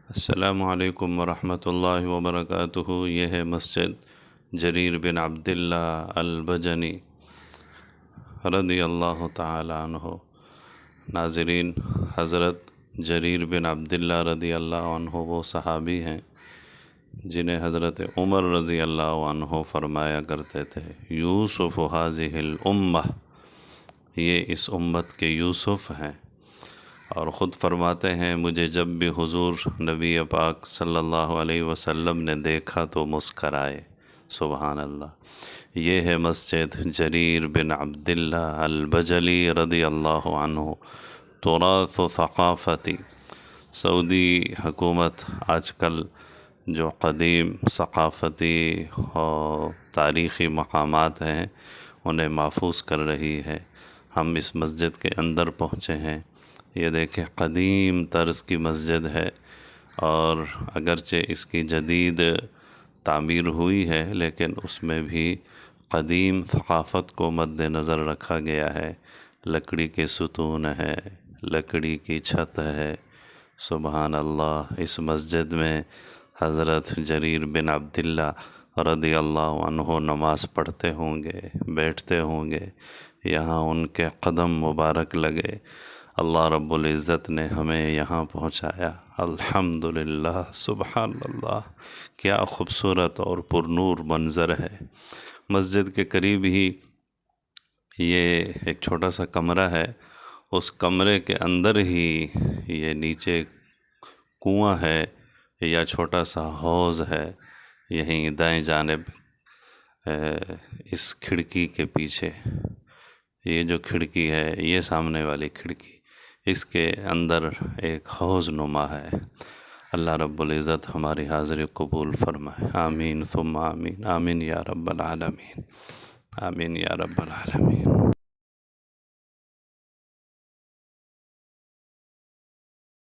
السلام علیکم ورحمۃ اللہ وبرکاتہ۔ یہ ہے مسجد جریر بن عبداللہ البجنی رضی اللہ تعالی عنہ۔ ناظرین، حضرت جریر بن عبداللہ رضی اللہ عنہ وہ صحابی ہیں جنہیں حضرت عمر رضی اللہ عنہ فرمایا کرتے تھے، یوسف ھذہ الامہ، یہ اس امت کے یوسف ہیں۔ اور خود فرماتے ہیں، مجھے جب بھی حضور نبی پاک صلی اللہ علیہ وسلم نے دیکھا تو مسکرائے۔ سبحان اللہ۔ یہ ہے مسجد جریر بن عبداللہ البجلی رضی اللہ عنہ، تراث ثقافتی۔ سعودی حکومت آج کل جو قدیم ثقافتی اور تاریخی مقامات ہیں انہیں محفوظ کر رہی ہے۔ ہم اس مسجد کے اندر پہنچے ہیں۔ یہ دیکھیں، قدیم طرز کی مسجد ہے، اور اگرچہ اس کی جدید تعمیر ہوئی ہے لیکن اس میں بھی قدیم ثقافت کو مد نظر رکھا گیا ہے۔ لکڑی کے ستون ہے، لکڑی کی چھت ہے۔ سبحان اللہ۔ اس مسجد میں حضرت جریر بن عبداللہ رضی اللہ عنہ نماز پڑھتے ہوں گے، بیٹھتے ہوں گے، یہاں ان کے قدم مبارک لگے۔ اللہ رب العزت نے ہمیں یہاں پہنچایا، الحمدللہ۔ سبحان اللہ، کیا خوبصورت اور پرنور منظر ہے۔ مسجد کے قریب ہی یہ ایک چھوٹا سا کمرہ ہے، اس کمرے کے اندر ہی یہ نیچے کنواں ہے یا چھوٹا سا حوض ہے۔ یہیں دائیں جانب اس کھڑکی کے پیچھے، یہ جو کھڑکی ہے، یہ سامنے والی کھڑکی، اس کے اندر ایک حوض نما ہے۔ اللہ رب العزت ہماری حاضری قبول فرمائے، آمین ثم آمین، آمین یا رب العالمین، آمین یا رب العالمین۔